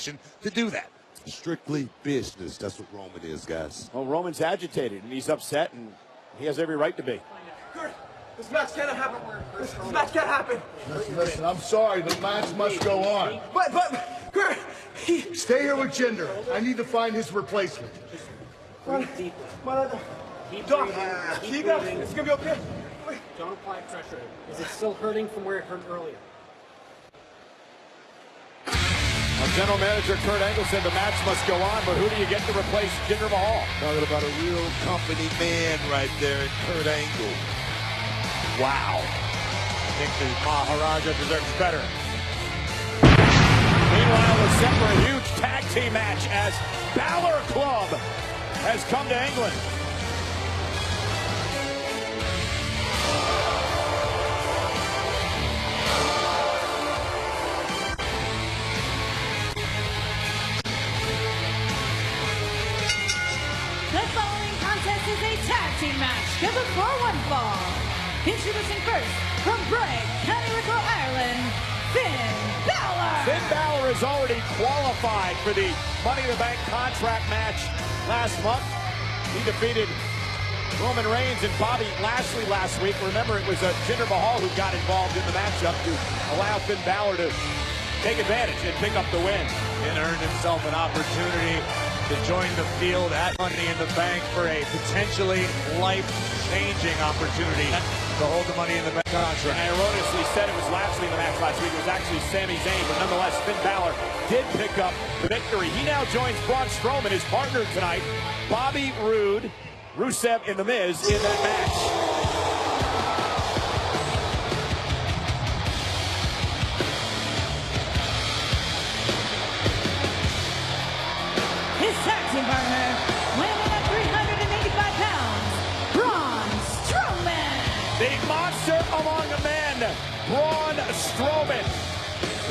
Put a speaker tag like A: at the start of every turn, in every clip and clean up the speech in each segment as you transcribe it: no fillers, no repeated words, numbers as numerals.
A: jurisdiction to do that.
B: Strictly business. That's what Roman is, guys.
C: Well, Roman's agitated, and he's upset, and he has every right to be.
D: Kurt, this match can't happen. This match can't happen.
E: Listen, I'm sorry. The match must go on.
D: But, Kurt,
E: Stay here with Jinder. I need to find his replacement.
D: Dolph, you got it. It's gonna be okay. Wait.
F: Don't apply pressure. Is it still hurting from where it hurt earlier?
C: General Manager Kurt Angle said the match must go on, but who do you get to replace Jinder Mahal?
B: Talking about a real company man right there in Kurt Angle.
C: Wow. I think the Maharaja deserves better. Meanwhile, we're set for a huge tag team match as Balor Club has come to England.
G: The following contest is a tag team match scheduled for one fall. Introducing first, from Bray, County Wicklow, Ireland, Finn Balor.
C: Finn Balor is already qualified for the Money in the Bank contract match last month. He defeated Roman Reigns and Bobby Lashley last week. Remember, it was Jinder Mahal who got involved in the matchup to allow Finn Balor to take advantage and pick up the win.
A: And earned himself an opportunity to join the field at Money in the Bank for a potentially life-changing opportunity to hold the Money in the Bank contract.
C: And erroneously said it was Lashley in the match last week. It was actually Sami Zayn, but nonetheless, Finn Balor did pick up the victory. He now joins Braun Strowman, his partner tonight, Bobby Roode, Rusev, and The Miz in that match.
G: Partner, weighing at 385 pounds, Braun Strowman.
C: The monster among men, Braun Strowman,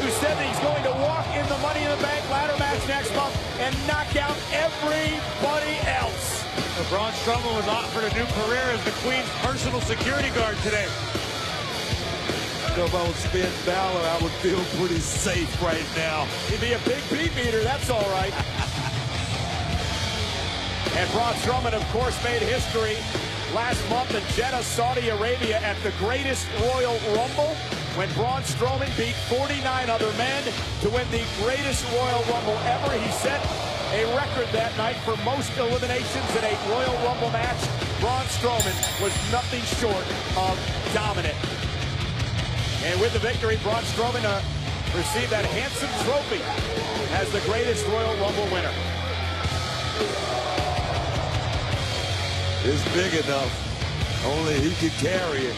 C: who said that he's going to walk in the Money in the Bank ladder match next month and knock out everybody else.
A: Braun Strowman was offered a new career as the Queen's personal security guard today.
B: You know, if I was Finn Balor, I would feel pretty safe right now.
C: He'd be a big beat meter, that's all right. And Braun Strowman, of course, made history last month in Jeddah, Saudi Arabia at the greatest Royal Rumble when Braun Strowman beat 49 other men to win the greatest Royal Rumble ever. He set a record that night for most eliminations in a Royal Rumble match. Braun Strowman was nothing short of dominant. And with the victory, Braun Strowman received that handsome trophy as the greatest Royal Rumble winner.
B: It's big enough. Only he could carry it.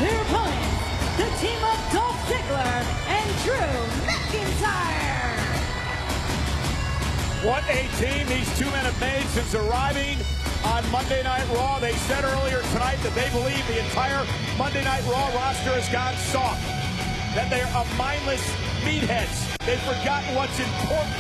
G: Their opponents, the team of Dolph Ziggler and Mcintyre.
C: What a team these two men have made since arriving on Monday Night Raw. They said earlier tonight that they believe the entire Monday Night Raw roster has gone soft, that they're mindless meatheads. They've forgotten what's important.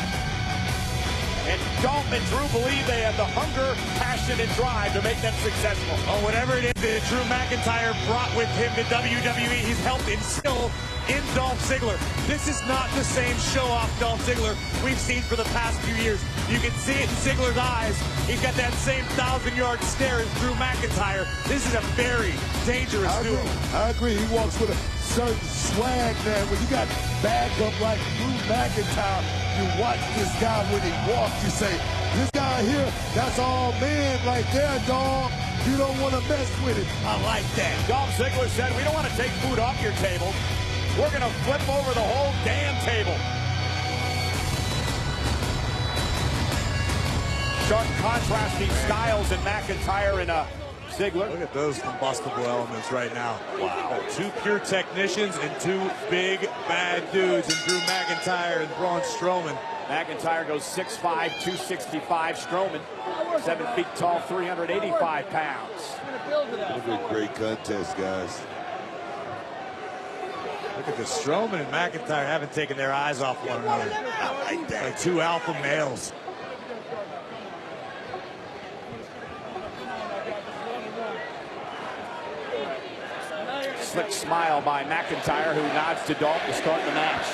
C: And Dolph and Drew believe they have the hunger, passion, and drive to make them successful.
A: Oh, whatever it is that Drew McIntyre brought with him to WWE, he's helped instill in Dolph Ziggler. This is not the same show-off Dolph Ziggler we've seen for the past few years. You can see it in Ziggler's eyes. He's got that same 1,000-yard stare as Drew McIntyre. This is a very dangerous dude.
B: I agree. He walks with a certain swag, man. When you got backup like Drew McIntyre, you watch this guy when he walks, you say, this guy here, that's all man right there, dog. You don't want to mess with it. I like that.
C: Dolph Ziggler said, we don't want to take food off your table. We're going to flip over the whole damn table. Sharp contrasting styles in McIntyre and Ziggler.
A: Look at those combustible elements right now. Wow. Two pure technicians and two big, bad dudes in Drew McIntyre and Braun Strowman.
C: McIntyre goes 6'5", 265. Strowman, 7 feet tall, 385 pounds.
B: It'll be a great contest, guys.
A: Look at the Strowman and McIntyre haven't taken their eyes off one another. Like two alpha males.
C: Slick smile by McIntyre, who nods to Dolph to start the match.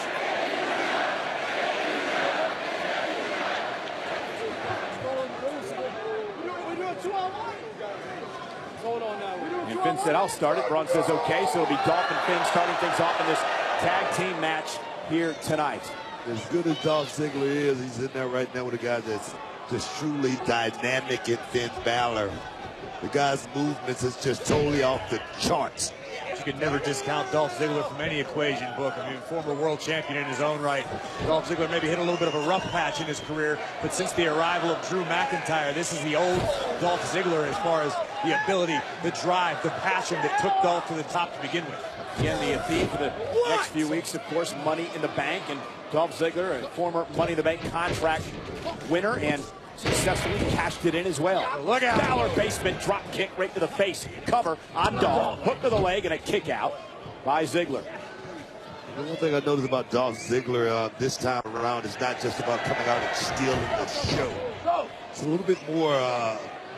C: And Finn said, I'll start it. Braun says, okay. So it'll be Dolph and Finn starting things off in this tag team match here tonight.
B: As good as Dolph Ziggler is, he's in there right now with a guy that's just truly dynamic in Finn Balor. The guy's movements is just totally off the charts.
A: You can never discount Dolph Ziggler from any equation book. I mean, former world champion in his own right. Dolph Ziggler maybe hit a little bit of a rough patch in his career, but since the arrival of Drew McIntyre, this is the old Dolph Ziggler as far as the ability, the drive, the passion that took Dolph to the top to begin with.
C: Again, the theme for the next few weeks, of course, Money in the Bank. And Dolph Ziggler, a former Money in the Bank contract winner, and successfully cashed it in as well.
A: Look out.
C: Balor basement drop kick right to the face. Cover on Dolph. Hook to the leg and a kick out by Ziggler.
B: The one thing I noticed about Dolph Ziggler this time around is not just about coming out and stealing the show. It's a little bit more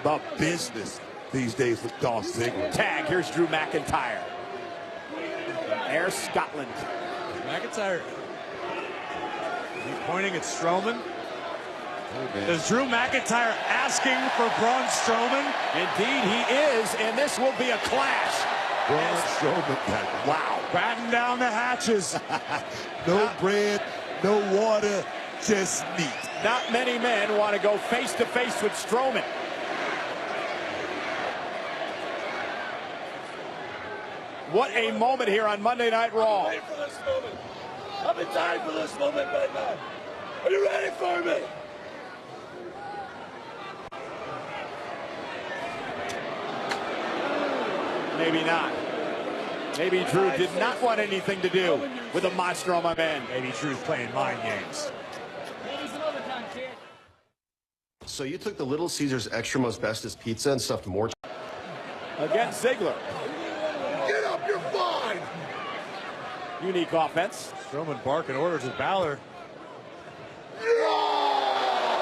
B: about business these days with Dolph Ziggler.
C: Tag, here's Drew McIntyre. Air Scotland.
A: McIntyre, he's pointing at Strowman.
B: Oh,
A: is Drew McIntyre asking for Braun Strowman?
C: Indeed he is, and this will be a clash.
B: Braun Strowman, wow.
A: Batten down the hatches.
B: No bread, no water, just meat.
C: Not many men want to go face to face with Strowman. What a moment here on Monday Night Raw.
E: I've been for this moment. I've been dying for this moment, man. Are you ready for me?
C: Maybe not. Maybe Drew did not want anything to do with a monster on my man.
A: Maybe Drew's playing mind games.
H: So you took the Little Caesars Extra Most Bestest pizza and stuffed more.
C: Against Ziggler.
E: Get up, you're fine.
C: Unique offense.
A: Strowman barking orders at Balor.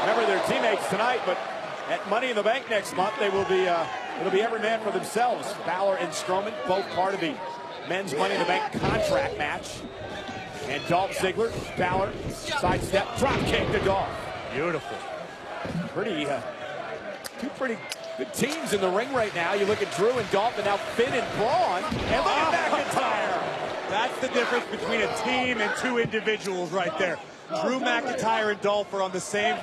C: Remember, they're teammates tonight, but at Money in the Bank next month, they will be. It'll be every man for themselves. Balor and Strowman, both part of the men's Money in the Bank contract match. And Dolph Ziggler, Balor, sidestep, drop kick to Dolph.
A: Beautiful.
C: Two pretty good teams in the ring right now. You look at Drew and Dolph, and now Finn and Braun, and look at McIntyre.
A: That's the difference between a team and two individuals right there. Drew McIntyre and Dolph are on the same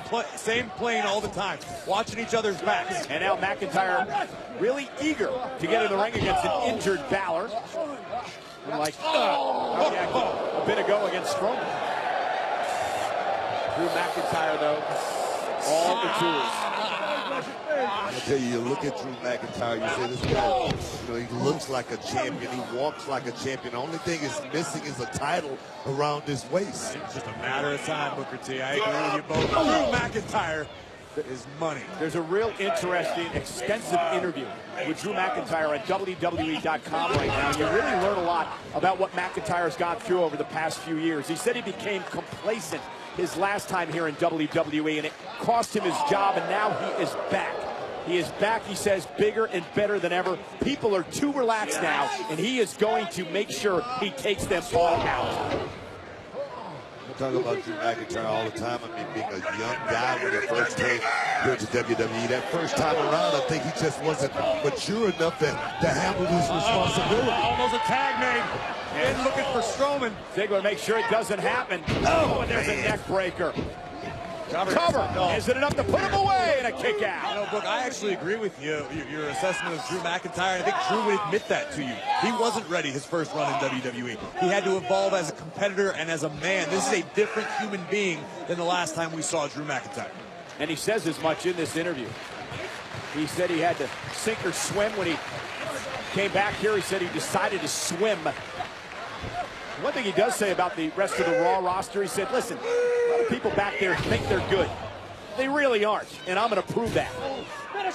A: plane all the time, watching each other's backs.
C: And now McIntyre really eager to get in the ring against an injured Balor. Like a bit ago against Strowman. Drew McIntyre, though, all the tools.
B: I tell you, you look at Drew McIntyre, you say this guy, he looks like a champion, he walks like a champion. The only thing is missing is a title around his waist.
A: It's just a matter of time, Booker T. I agree with you both. Drew McIntyre is money.
C: There's a real interesting, extensive interview with Drew McIntyre at WWE.com right now. You really learn a lot about what McIntyre's gone through over the past few years. He said he became complacent his last time here in WWE, and it cost him his job, and now he is back. He is back, he says, bigger and better than ever. People are too relaxed now, and he is going to make sure he takes them all out.
B: I talk about Drew McIntyre all the time. I mean, being a young guy when he first came here to WWE. That first time around, I think he just wasn't mature enough to handle his responsibility.
A: Almost a tag made. And looking for Strowman.
C: Ziggler makes sure it doesn't happen. Oh, and there's a neck breaker. Cover. Is it enough to put him away and a kick out?
A: You know, Book, I actually agree with you. Your assessment of Drew McIntyre. I think Drew would admit that to you. He wasn't ready his first run in WWE. He had to evolve as a competitor and as a man. This is a different human being than the last time we saw Drew McIntyre.
C: And he says as much in this interview. He said he had to sink or swim when he came back here. He said he decided to swim. One thing he does say about the rest of the Raw roster, he said, listen, a lot of people back there think they're good. They really aren't, and I'm going to prove that.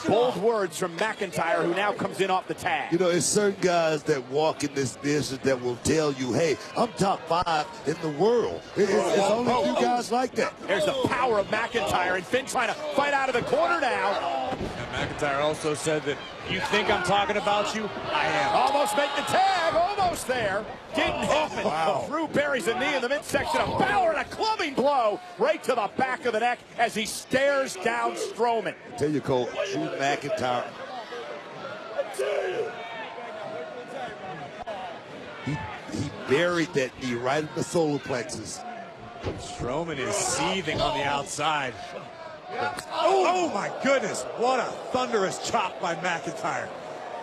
C: Bold words from Mcintyre, who now comes in off the tag.
B: You know, it's certain guys that walk in this business that will tell you, hey, I'm top 5 in the world. It's only a few guys like that.
C: There's the power of Mcintyre, and Finn trying to fight out of the corner now.
A: And McIntyre also said that, you think I'm talking about you? I am.
C: Almost make the tag, almost there. Didn't happen.
B: Wow.
C: Drew buries a knee in the midsection of Balor, and a clubbing blow right to the back of the neck as he stares down Strowman.
B: I tell you, Cole, Drew McIntyre, he buried that knee right in the solar plexus.
A: Strowman is seething on the outside. Oh my goodness, what a thunderous chop by McIntyre.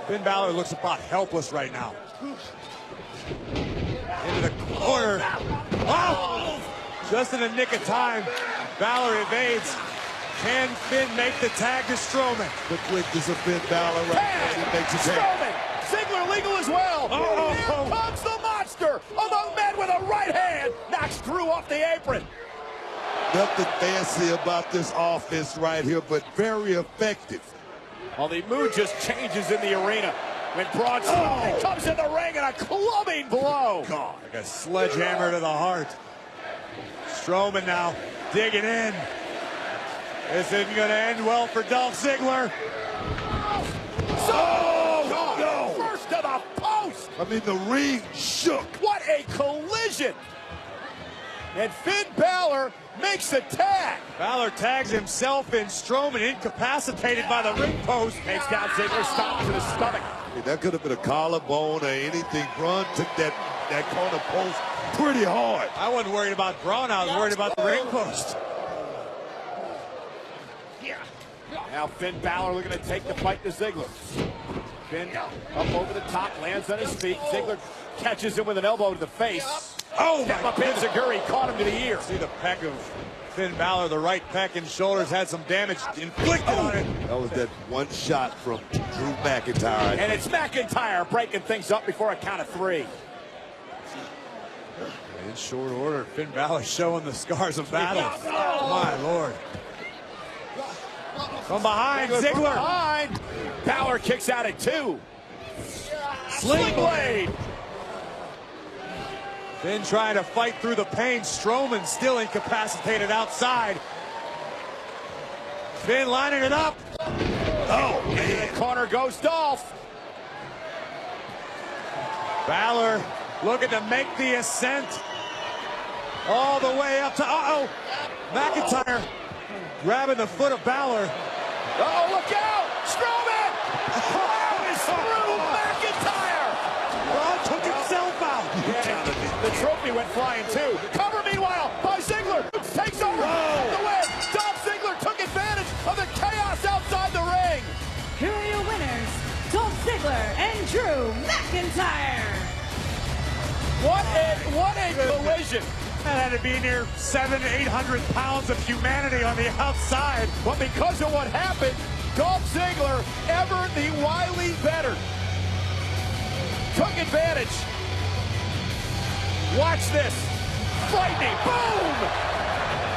A: Finn Balor looks about helpless right now. Into the corner. Oh! Just in the nick of time, Balor evades. Can Finn make the tag to Strowman?
B: The quickness of Finn Balor right there. He makes a tag.
C: Strowman! Ziggler legal as well. Here comes the monster among men with a right hand. Knocks Drew off the apron.
B: Nothing fancy about this offense right here, but very effective.
C: Well, the mood just changes in the arena when Braun comes in the ring and a clubbing blow.
A: God, like a sledgehammer to the heart. Strowman now digging in. This isn't going to end well for Dolph Ziggler.
C: First to the post.
B: I mean, the ring shook.
C: What a collision. And Finn Balor makes the tag.
A: Balor tags himself in. Strowman incapacitated by the ring post.
C: Takes down Ziggler, stops to the stomach.
B: Hey, that could have been a collarbone or anything. Braun took that corner post pretty hard.
A: I wasn't worried about Braun. I was worried about the ring post.
C: Now Finn Balor looking to take the fight to Ziggler. Finn up over the top, lands on his feet. Ziggler catches him with an elbow to the face.
A: Oh,
C: Step up in Ziggler, caught him to the ear.
A: See the peck of Finn Balor, the right peck and shoulders had some damage inflicted on it.
B: That was that one shot from Drew McIntyre.
C: And it's McIntyre breaking things up before a count of 3.
A: In short order, Finn Balor showing the scars of battle. My Lord. From behind, Ziggler.
C: From behind. Balor kicks out at 2. Sling blade.
A: Finn trying to fight through the pain. Strowman still incapacitated outside. Finn lining it up.
C: Oh, man. In the corner goes Dolph.
A: Balor looking to make the ascent. All the way up to, McIntyre grabbing the foot of Balor.
C: Look out! Strowman! Braun is through McIntyre!
A: Braun took himself out.
C: Yeah, the trophy went flying too. Cover meanwhile by Ziggler. Takes over the win. Dolph Ziggler took advantage of the chaos outside the ring.
G: Here are your winners, Dolph Ziggler and Drew McIntyre.
C: What a collision.
A: That had to be near 700 to 800 pounds of humanity on the outside.
C: But because of what happened, Dolph Ziggler, ever the wily veteran, took advantage. Watch this. Frightening. Boom!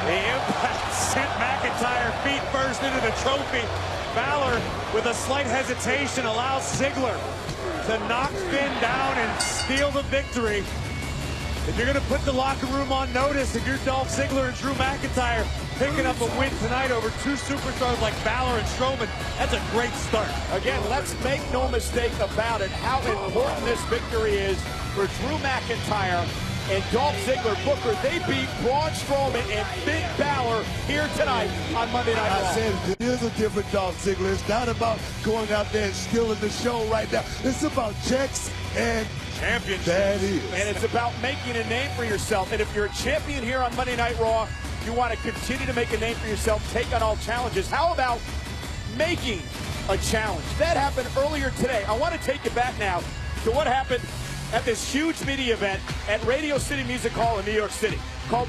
A: The impact sent McIntyre feet first into the trophy. Balor, with a slight hesitation, allows Ziggler to knock Finn down and steal the victory. If you're going to put the locker room on notice, if you're Dolph Ziggler and Drew McIntyre picking up a win tonight over 2 superstars like Balor and Strowman, that's a great start.
C: Again, let's make no mistake about it, how important this victory is for Drew McIntyre and Dolph Ziggler. Booker, they beat Braun Strowman and Finn Balor here tonight on Monday Night Raw.
B: I said it is a different Dolph Ziggler. It's not about going out there and stealing the show right now. It's about checks and
A: championship.
B: That is.
C: And it's about making a name for yourself. And if you're a champion here on Monday Night Raw, you want to continue to make a name for yourself, take on all challenges. How about making a challenge? That happened earlier today. I want to take you back now to what happened at this huge media event at Radio City Music Hall in New York City called